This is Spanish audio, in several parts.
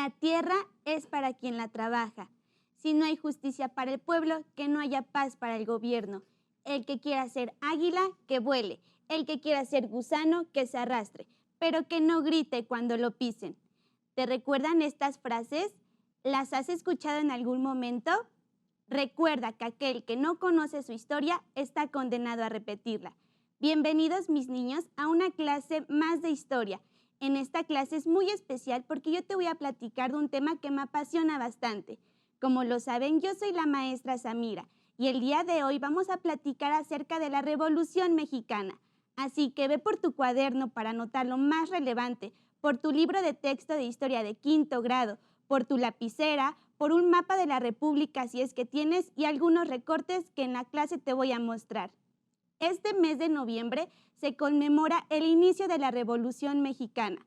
La tierra es para quien la trabaja. Si no hay justicia para el pueblo, que no haya paz para el gobierno. El que quiera ser águila, que vuele. El que quiera ser gusano, que se arrastre, pero que no grite cuando lo pisen. ¿Te recuerdan estas frases? ¿Las has escuchado en algún momento? Recuerda que aquel que no conoce su historia está condenado a repetirla. Bienvenidos, mis niños, a una clase más de historia. En esta clase es muy especial porque yo te voy a platicar de un tema que me apasiona bastante. Como lo saben, yo soy la maestra Samira y el día de hoy vamos a platicar acerca de la Revolución Mexicana. Así que ve por tu cuaderno para anotar lo más relevante, por tu libro de texto de historia de 5º grado, por tu lapicera, por un mapa de la República si es que tienes y algunos recortes que en la clase te voy a mostrar. Este mes de noviembre se conmemora el inicio de la Revolución Mexicana.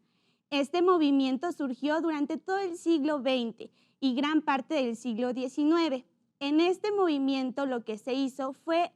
Este movimiento surgió durante todo el siglo XX y gran parte del siglo XIX. En este movimiento lo que se hizo fue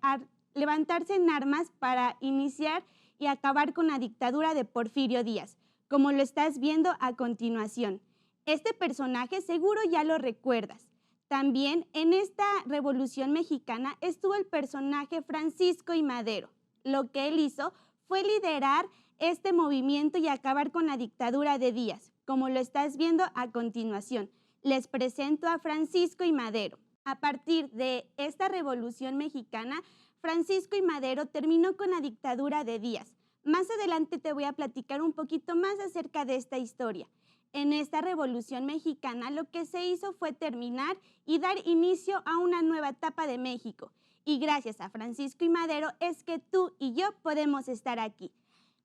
levantarse en armas para iniciar y acabar con la dictadura de Porfirio Díaz, como lo estás viendo a continuación. Este personaje seguro ya lo recuerdas. También en esta Revolución Mexicana estuvo el personaje Francisco I. Madero. Lo que él hizo fue liderar este movimiento y acabar con la dictadura de Díaz, como lo estás viendo a continuación. Les presento a Francisco I. Madero. A partir de esta Revolución Mexicana, Francisco I. Madero terminó con la dictadura de Díaz. Más adelante te voy a platicar un poquito más acerca de esta historia. En esta Revolución Mexicana lo que se hizo fue terminar y dar inicio a una nueva etapa de México. Y gracias a Francisco I. Madero es que tú y yo podemos estar aquí.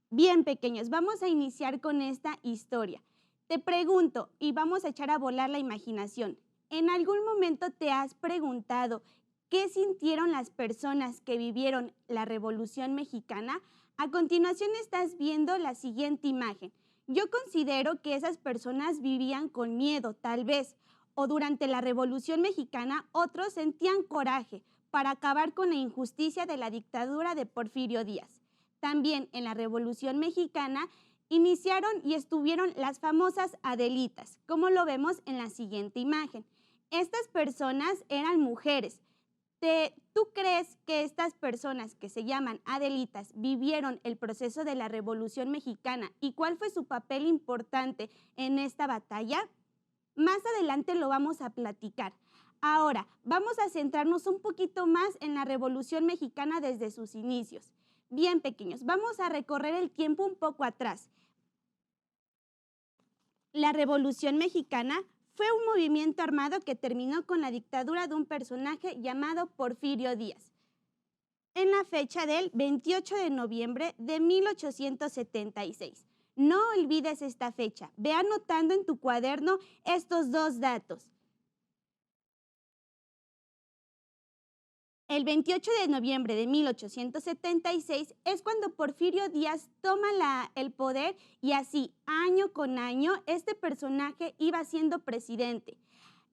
Bien, pequeños, vamos a iniciar con esta historia. Te pregunto y vamos a echar a volar la imaginación. ¿En algún momento te has preguntado qué sintieron las personas que vivieron la Revolución Mexicana? A continuación estás viendo la siguiente imagen. Yo considero que esas personas vivían con miedo, tal vez, o durante la Revolución Mexicana otros sentían coraje para acabar con la injusticia de la dictadura de Porfirio Díaz. También en la Revolución Mexicana iniciaron y estuvieron las famosas Adelitas, como lo vemos en la siguiente imagen. Estas personas eran mujeres. ¿Tú crees que estas personas que se llaman Adelitas vivieron el proceso de la Revolución Mexicana y cuál fue su papel importante en esta batalla? Más adelante lo vamos a platicar. Ahora, vamos a centrarnos un poquito más en la Revolución Mexicana desde sus inicios. Bien, pequeños, vamos a recorrer el tiempo un poco atrás. La Revolución Mexicana fue un movimiento armado que terminó con la dictadura de un personaje llamado Porfirio Díaz, en la fecha del 28 de noviembre de 1876. No olvides esta fecha. Ve anotando en tu cuaderno estos dos datos. El 28 de noviembre de 1876 es cuando Porfirio Díaz toma el poder y así, año con año, este personaje iba siendo presidente.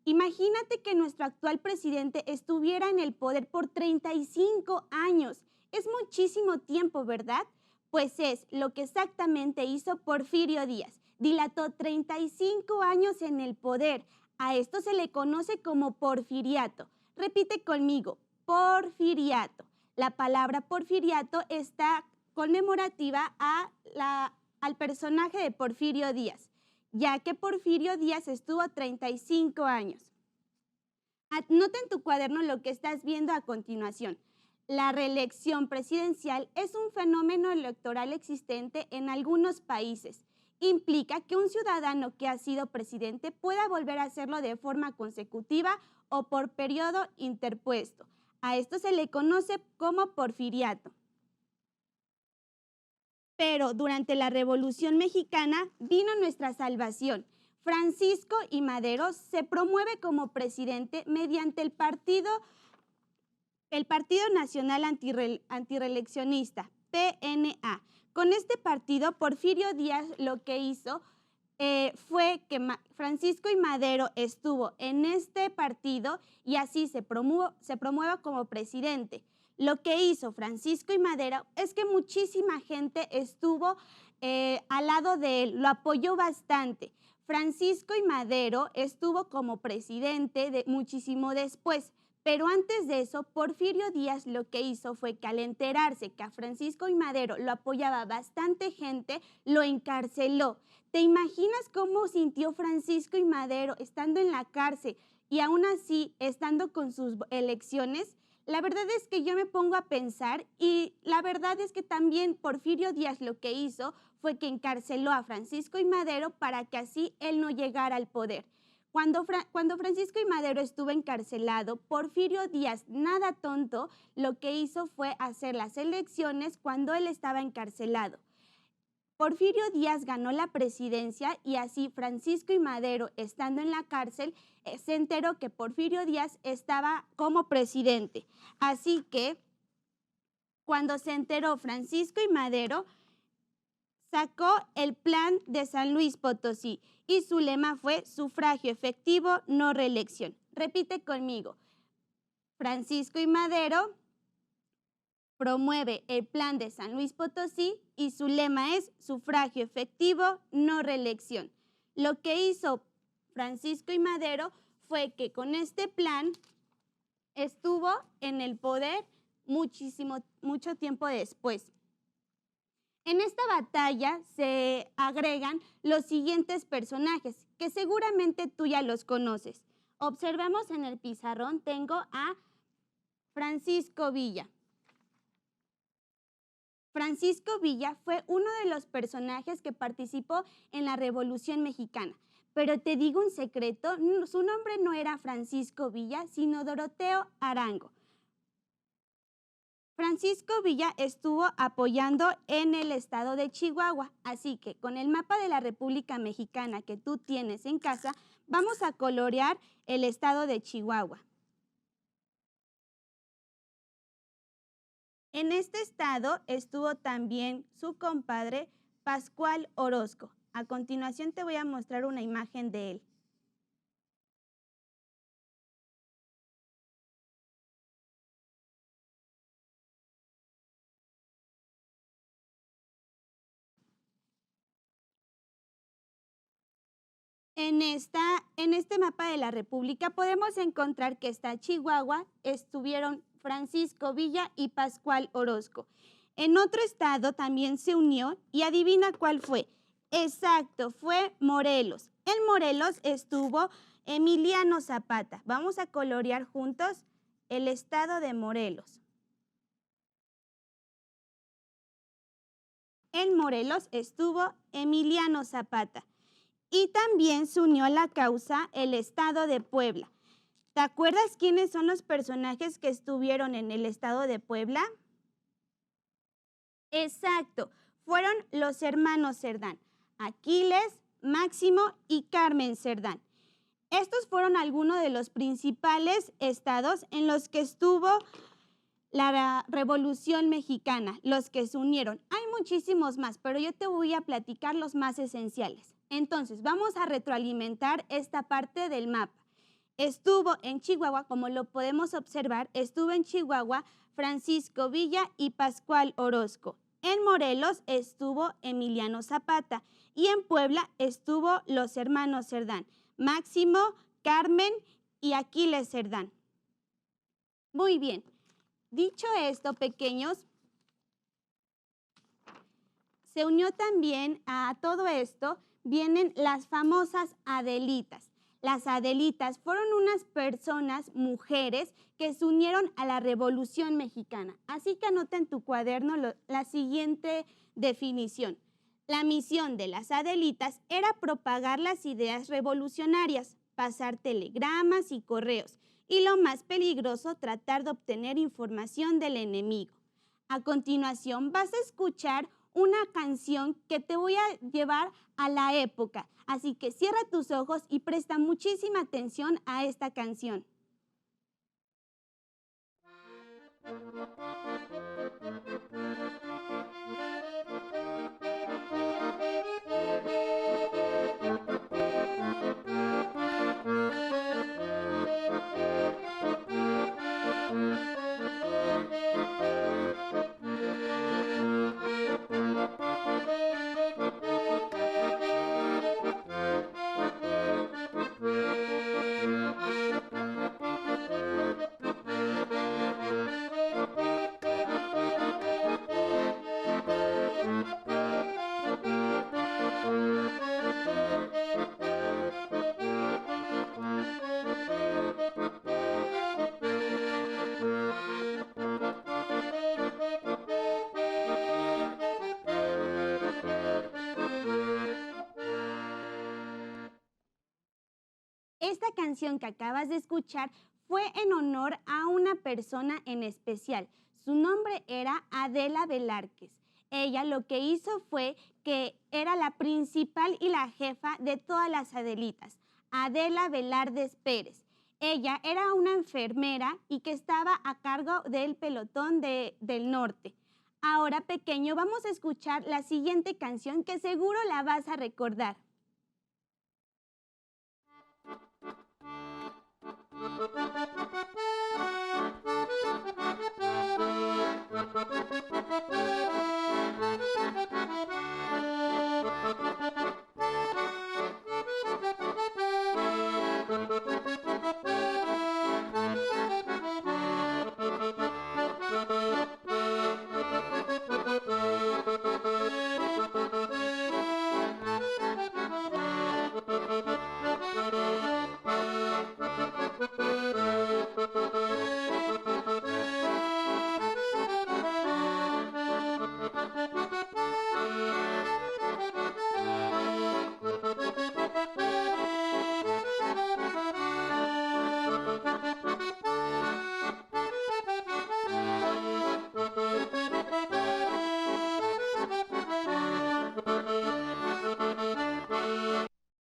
Imagínate que nuestro actual presidente estuviera en el poder por 35 años. Es muchísimo tiempo, ¿verdad? Pues es lo que exactamente hizo Porfirio Díaz. Dilató 35 años en el poder. A esto se le conoce como porfiriato. Repite conmigo. Porfiriato. La palabra porfiriato está conmemorativa al personaje de Porfirio Díaz, ya que Porfirio Díaz estuvo 35 años. Anota en tu cuaderno lo que estás viendo a continuación. La reelección presidencial es un fenómeno electoral existente en algunos países. Implica que un ciudadano que ha sido presidente pueda volver a hacerlo de forma consecutiva o por periodo interpuesto. A esto se le conoce como porfiriato. Pero durante la Revolución Mexicana vino nuestra salvación. Francisco I. Madero se promueve como presidente mediante el Partido Nacional Antirreeleccionista, PNA. Con este partido, Porfirio Díaz lo que hizo fue que Francisco I. Madero estuvo en este partido y así se promueva como presidente. Lo que hizo Francisco I. Madero es que muchísima gente estuvo al lado de él, lo apoyó bastante. Francisco I. Madero estuvo como presidente muchísimo después, pero antes de eso, Porfirio Díaz lo que hizo fue que al enterarse que a Francisco I. Madero lo apoyaba bastante gente, lo encarceló. ¿Te imaginas cómo sintió Francisco I. Madero estando en la cárcel y aún así estando con sus elecciones? La verdad es que yo me pongo a pensar y la verdad es que también Porfirio Díaz lo que hizo fue que encarceló a Francisco I. Madero para que así él no llegara al poder. Cuando Francisco I. Madero estuvo encarcelado, Porfirio Díaz, nada tonto, lo que hizo fue hacer las elecciones cuando él estaba encarcelado. Porfirio Díaz ganó la presidencia y así Francisco I. Madero, estando en la cárcel, se enteró que Porfirio Díaz estaba como presidente. Así que cuando se enteró Francisco I. Madero, sacó el plan de San Luis Potosí y su lema fue sufragio efectivo, no reelección. Repite conmigo. Francisco I. Madero promueve el plan de San Luis Potosí y su lema es sufragio efectivo, no reelección. Lo que hizo Francisco I. Madero fue que con este plan estuvo en el poder mucho tiempo después. En esta batalla se agregan los siguientes personajes que seguramente tú ya los conoces. Observamos en el pizarrón, tengo a Francisco Villa. Francisco Villa fue uno de los personajes que participó en la Revolución Mexicana. Pero te digo un secreto, su nombre no era Francisco Villa, sino Doroteo Arango. Francisco Villa estuvo apoyando en el estado de Chihuahua, así que con el mapa de la República Mexicana que tú tienes en casa, vamos a colorear el estado de Chihuahua. En este estado estuvo también su compadre Pascual Orozco. A continuación te voy a mostrar una imagen de él. En este mapa de la República podemos encontrar que está Chihuahua, estuvieron Francisco Villa y Pascual Orozco. En otro estado también se unió y adivina cuál fue. Exacto, fue Morelos. En Morelos estuvo Emiliano Zapata. Vamos a colorear juntos el estado de Morelos. En Morelos estuvo Emiliano Zapata. Y también se unió a la causa el estado de Puebla. ¿Te acuerdas quiénes son los personajes que estuvieron en el estado de Puebla? Exacto, fueron los hermanos Cerdán, Aquiles, Máximo y Carmen Cerdán. Estos fueron algunos de los principales estados en los que estuvo la Revolución Mexicana, los que se unieron. Hay muchísimos más, pero yo te voy a platicar los más esenciales. Entonces, vamos a retroalimentar esta parte del mapa. Estuvo en Chihuahua, como lo podemos observar, estuvo en Chihuahua Francisco Villa y Pascual Orozco. En Morelos estuvo Emiliano Zapata y en Puebla estuvo los hermanos Cerdán, Máximo, Carmen y Aquiles Cerdán. Muy bien. Dicho esto, pequeños, se unió también a todo esto, vienen las famosas Adelitas. Las Adelitas fueron unas personas, mujeres, que se unieron a la Revolución Mexicana. Así que anota en tu cuaderno la siguiente definición. La misión de las Adelitas era propagar las ideas revolucionarias, pasar telegramas y correos, y lo más peligroso, tratar de obtener información del enemigo. A continuación vas a escuchar una canción que te voy a llevar a la época. Así que cierra tus ojos y presta muchísima atención a esta canción. Esta canción que acabas de escuchar fue en honor a una persona en especial. Su nombre era Adela Velázquez. Ella lo que hizo fue que era la principal y la jefa de todas las Adelitas, Adela Velardes Pérez. Ella era una enfermera y que estaba a cargo del pelotón del norte. Ahora, pequeño, vamos a escuchar la siguiente canción que seguro la vas a recordar.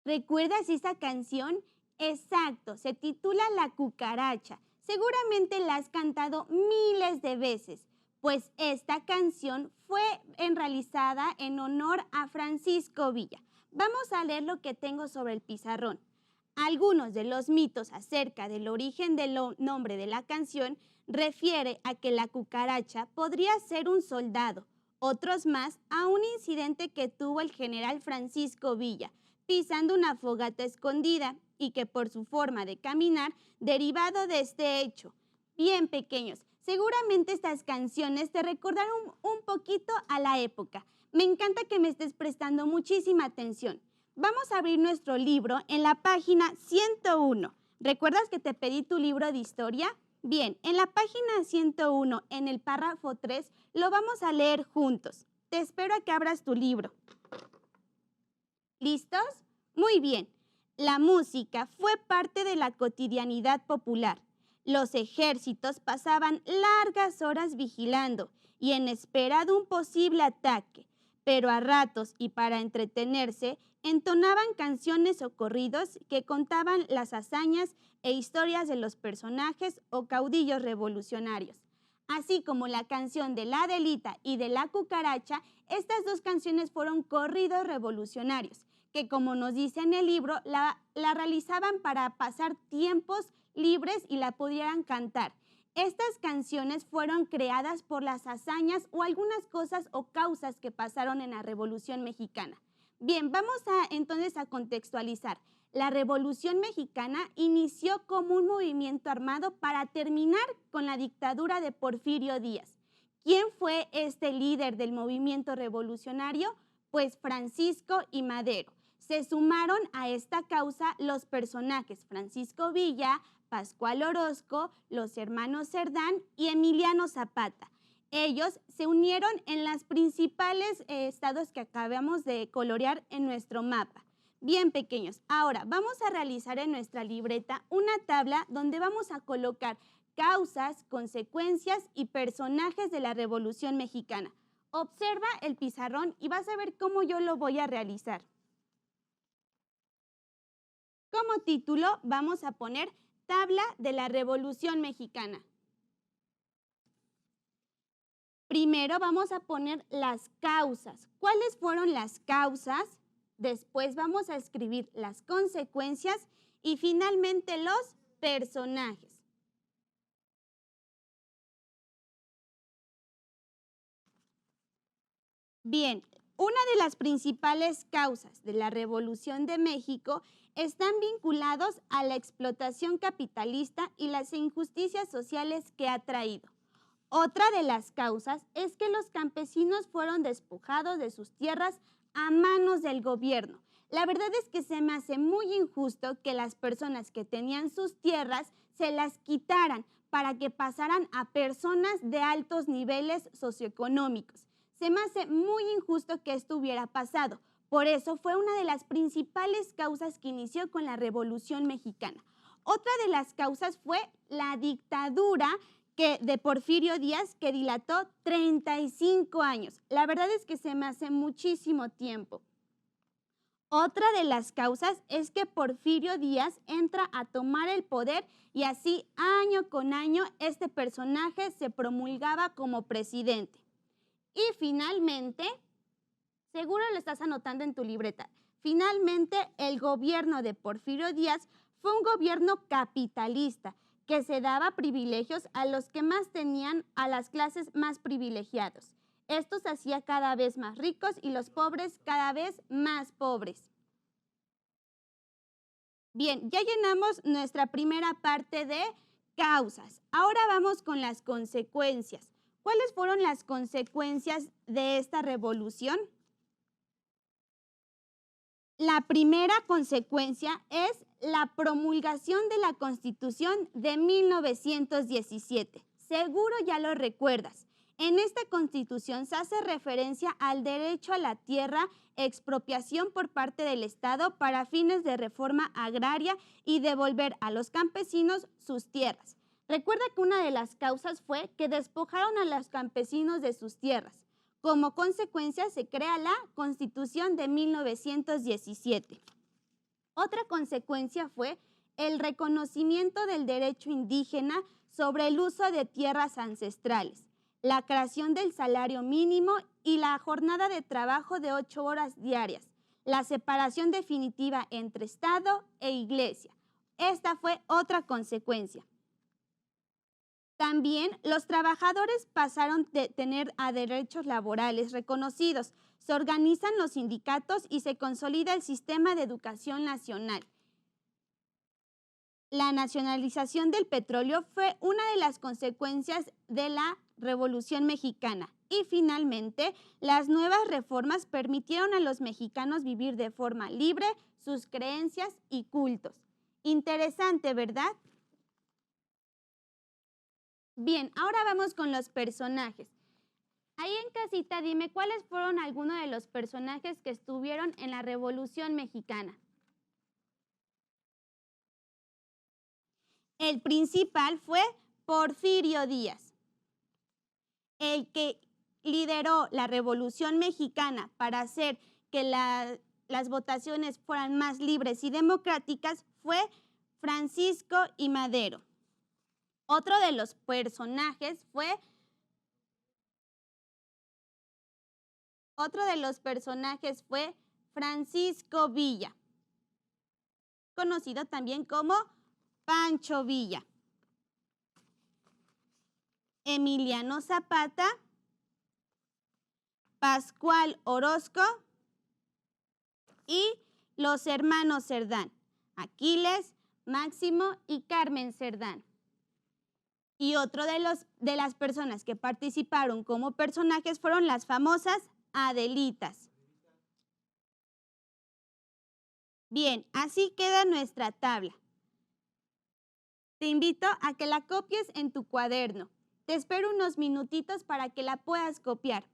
¿Recuerdas esa canción? Exacto, se titula La Cucaracha. Seguramente la has cantado miles de veces, pues esta canción fue realizada en honor a Francisco Villa. Vamos a leer lo que tengo sobre el pizarrón. Algunos de los mitos acerca del origen del nombre de la canción refiere a que la cucaracha podría ser un soldado, otros más a un incidente que tuvo el general Francisco Villa, pisando una fogata escondida y que por su forma de caminar, derivado de este hecho. Bien, pequeños, seguramente estas canciones te recordaron un poquito a la época. Me encanta que me estés prestando muchísima atención. Vamos a abrir nuestro libro en la página 101. ¿Recuerdas que te pedí tu libro de historia? Bien, en la página 101, en el párrafo 3, lo vamos a leer juntos. Te espero a que abras tu libro. ¿Listos? Muy bien. La música fue parte de la cotidianidad popular. Los ejércitos pasaban largas horas vigilando y en espera de un posible ataque, pero a ratos y para entretenerse, entonaban canciones o corridos que contaban las hazañas e historias de los personajes o caudillos revolucionarios. Así como la canción de la Adelita y de la Cucaracha, estas dos canciones fueron corridos revolucionarios, que como nos dice en el libro, la realizaban para pasar tiempos libres y la pudieran cantar. Estas canciones fueron creadas por las hazañas o algunas cosas o causas que pasaron en la Revolución Mexicana. Bien, vamos entonces a contextualizar. La Revolución Mexicana inició como un movimiento armado para terminar con la dictadura de Porfirio Díaz. ¿Quién fue este líder del movimiento revolucionario? Pues Francisco y Madero. Se sumaron a esta causa los personajes Francisco Villa, Pascual Orozco, los hermanos Cerdán y Emiliano Zapata. Ellos se unieron en los principales estados que acabamos de colorear en nuestro mapa. Bien, pequeños, ahora vamos a realizar en nuestra libreta una tabla donde vamos a colocar causas, consecuencias y personajes de la Revolución Mexicana. Observa el pizarrón y vas a ver cómo yo lo voy a realizar. Como título vamos a poner Tabla de la Revolución Mexicana. Primero vamos a poner las causas. ¿Cuáles fueron las causas? Después vamos a escribir las consecuencias y finalmente los personajes. Bien, una de las principales causas de la Revolución de México están vinculados a la explotación capitalista y las injusticias sociales que ha traído. Otra de las causas es que los campesinos fueron despojados de sus tierras a manos del gobierno. La verdad es que se me hace muy injusto que las personas que tenían sus tierras se las quitaran para que pasaran a personas de altos niveles socioeconómicos. Se me hace muy injusto que esto hubiera pasado. Por eso fue una de las principales causas que inició con la Revolución Mexicana. Otra de las causas fue la dictadura de Porfirio Díaz, que dilató 35 años. La verdad es que se me hace muchísimo tiempo. Otra de las causas es que Porfirio Díaz entra a tomar el poder y así año con año este personaje se promulgaba como presidente. Y finalmente, seguro lo estás anotando en tu libreta, finalmente el gobierno de Porfirio Díaz fue un gobierno capitalista que se daba privilegios a los que más tenían, a las clases más privilegiados. Esto se hacía cada vez más ricos y los pobres cada vez más pobres. Bien, ya llenamos nuestra primera parte de causas. Ahora vamos con las consecuencias. ¿Cuáles fueron las consecuencias de esta revolución? La primera consecuencia es la promulgación de la Constitución de 1917. Seguro ya lo recuerdas. En esta Constitución se hace referencia al derecho a la tierra, expropiación por parte del Estado para fines de reforma agraria y devolver a los campesinos sus tierras. Recuerda que una de las causas fue que despojaron a los campesinos de sus tierras. Como consecuencia se crea la Constitución de 1917. Otra consecuencia fue el reconocimiento del derecho indígena sobre el uso de tierras ancestrales, la creación del salario mínimo y la jornada de trabajo de 8 horas diarias, la separación definitiva entre Estado e Iglesia. Esta fue otra consecuencia. También los trabajadores pasaron de tener a derechos laborales reconocidos, se organizan los sindicatos y se consolida el sistema de educación nacional. La nacionalización del petróleo fue una de las consecuencias de la Revolución Mexicana y finalmente las nuevas reformas permitieron a los mexicanos vivir de forma libre sus creencias y cultos. Interesante, ¿verdad? Bien, ahora vamos con los personajes. Ahí en casita dime cuáles fueron algunos de los personajes que estuvieron en la Revolución Mexicana. El principal fue Porfirio Díaz, el que lideró la Revolución Mexicana para hacer que las votaciones fueran más libres y democráticas fue Francisco I. Madero. Otro de los personajes fue Francisco Villa, conocido también como Pancho Villa. Emiliano Zapata, Pascual Orozco y los hermanos Cerdán, Aquiles, Máximo y Carmen Cerdán. Y otro de las personas que participaron como personajes fueron las famosas Adelitas. Bien, así queda nuestra tabla. Te invito a que la copies en tu cuaderno. Te espero unos minutitos para que la puedas copiar.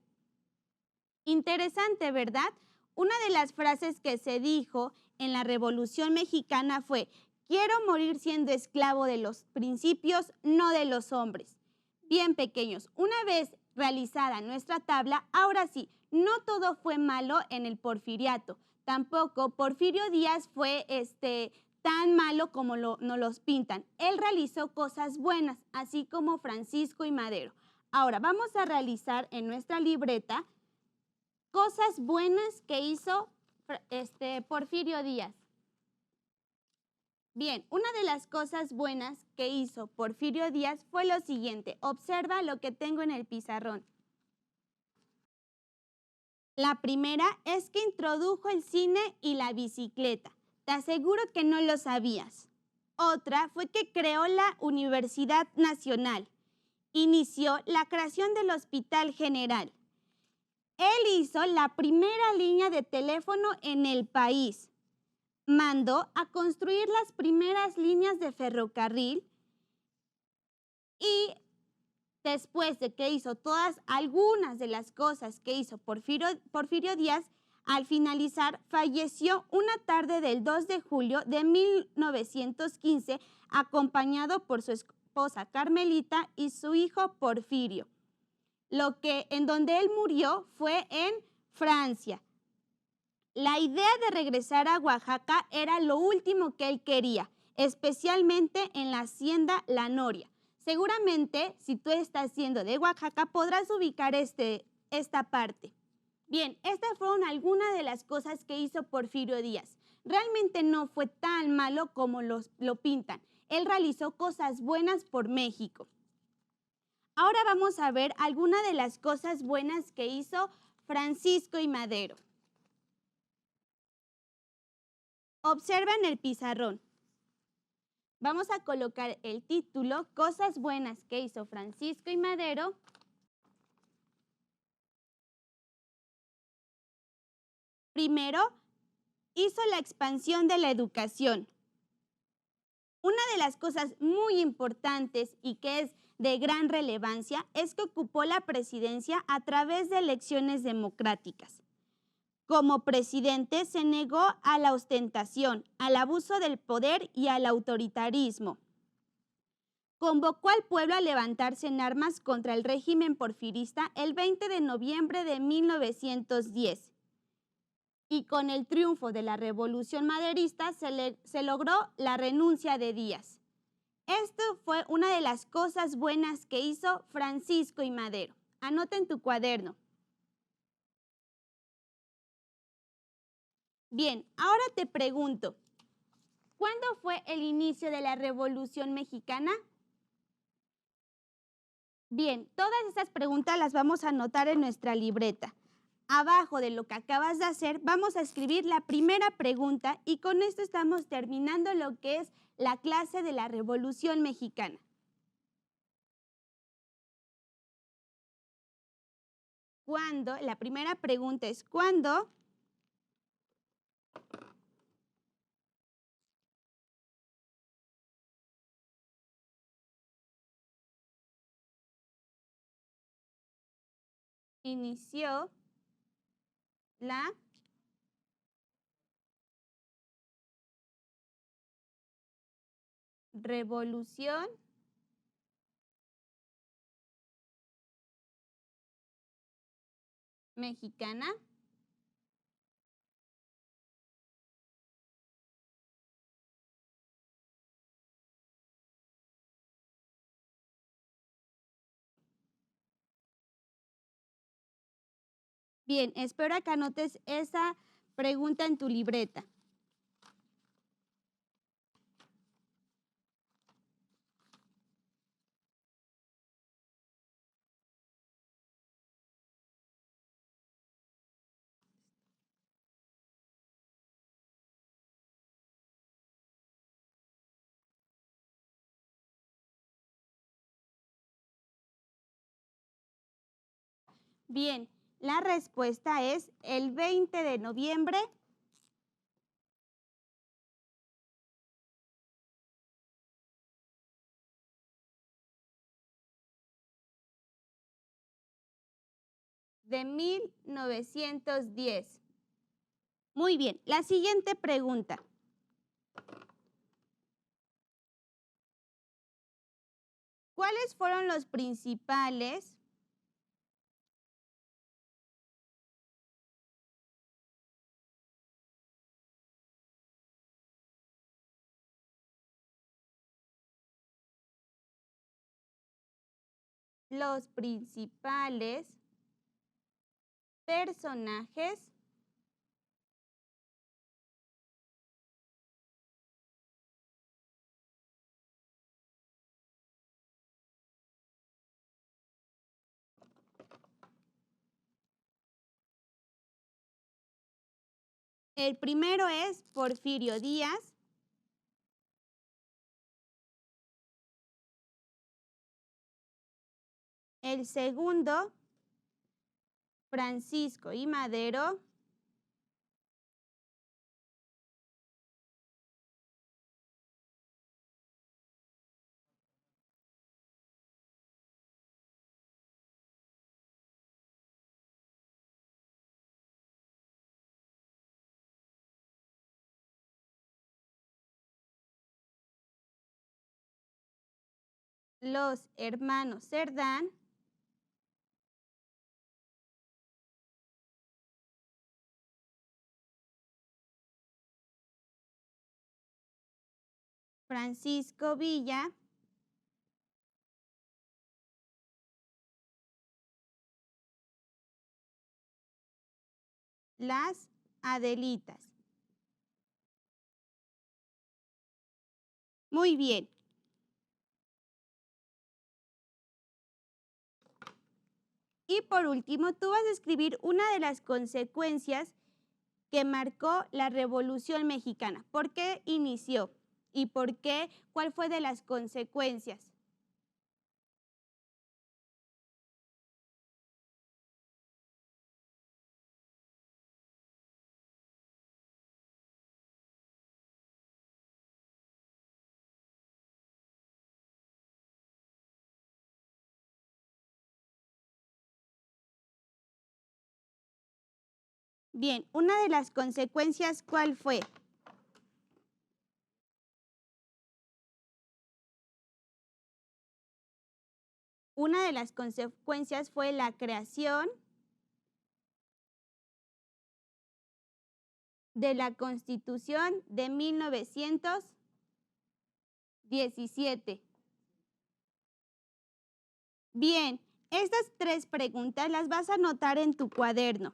Interesante, ¿verdad? Una de las frases que se dijo en la Revolución Mexicana fue: quiero morir siendo esclavo de los principios, no de los hombres. Bien, pequeños, una vez realizada nuestra tabla, ahora sí, no todo fue malo en el porfiriato. Tampoco Porfirio Díaz fue tan malo como nos los pintan. Él realizó cosas buenas, así como Francisco I. Madero. Ahora vamos a realizar en nuestra libreta cosas buenas que hizo Porfirio Díaz. Bien, una de las cosas buenas que hizo Porfirio Díaz fue lo siguiente. Observa lo que tengo en el pizarrón. La primera es que introdujo el cine y la bicicleta. Te aseguro que no lo sabías. Otra fue que creó la Universidad Nacional. Inició la creación del Hospital General. Él hizo la primera línea de teléfono en el país. Mandó a construir las primeras líneas de ferrocarril y después de que hizo algunas de las cosas que hizo Porfirio Díaz, Al finalizar, falleció una tarde del 2 de julio de 1915, acompañado por su esposa Carmelita y su hijo Porfirio. En donde él murió fue en Francia. La idea de regresar a Oaxaca era lo último que él quería, especialmente en la hacienda La Noria. Seguramente, si tú estás siendo de Oaxaca, podrás ubicar esta parte. Bien, estas fueron algunas de las cosas que hizo Porfirio Díaz. Realmente no fue tan malo como lo pintan. Él realizó cosas buenas por México. Ahora vamos a ver algunas de las cosas buenas que hizo Francisco I. Madero. Observa en el pizarrón. Vamos a colocar el título, Cosas buenas que hizo Francisco I. Madero. Primero, hizo la expansión de la educación. Una de las cosas muy importantes y que es de gran relevancia es que ocupó la presidencia a través de elecciones democráticas. Como presidente se negó a la ostentación, al abuso del poder y al autoritarismo. Convocó al pueblo a levantarse en armas contra el régimen porfirista el 20 de noviembre de 1910. Y con el triunfo de la Revolución Maderista se logró la renuncia de Díaz. Esto fue una de las cosas buenas que hizo Francisco I. Madero. Anota en tu cuaderno. Bien, ahora te pregunto, ¿cuándo fue el inicio de la Revolución Mexicana? Bien, todas estas preguntas las vamos a anotar en nuestra libreta. Abajo de lo que acabas de hacer, vamos a escribir la primera pregunta y con esto estamos terminando lo que es la clase de la Revolución Mexicana. ¿Cuándo? La primera pregunta es ¿cuándo inició la Revolución Mexicana? Bien, espero que anotes esa pregunta en tu libreta. Bien, la respuesta es el 20 de noviembre de 1910. Muy bien, la siguiente pregunta. ¿Cuáles fueron los principales personajes El primero es Porfirio Díaz. El segundo, Francisco I. Madero. los hermanos Cerdán Francisco Villa las Adelitas. Muy bien. Y por último, tú vas a escribir una de las consecuencias que marcó la Revolución Mexicana. ¿Por qué inició? ¿Y por qué? ¿Cuál fue de las consecuencias? Bien, una de las consecuencias, ¿cuál fue? Una de las consecuencias fue la creación de la Constitución de 1917. Bien, estas 3 preguntas las vas a anotar en tu cuaderno.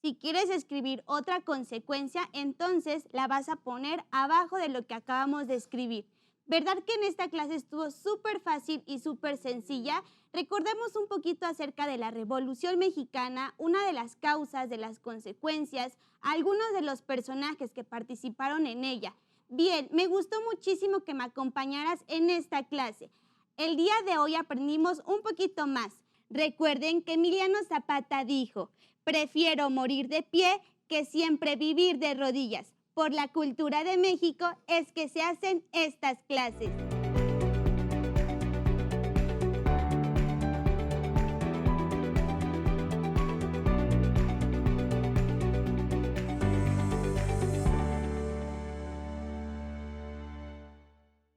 Si quieres escribir otra consecuencia, entonces la vas a poner abajo de lo que acabamos de escribir. ¿Verdad que en esta clase estuvo súper fácil y súper sencilla? Recordemos un poquito acerca de la Revolución Mexicana, una de las causas, de las consecuencias, algunos de los personajes que participaron en ella. Bien, me gustó muchísimo que me acompañaras en esta clase. El día de hoy aprendimos un poquito más. Recuerden que Emiliano Zapata dijo: prefiero morir de pie que siempre vivir de rodillas. Por la cultura de México es que se hacen estas clases.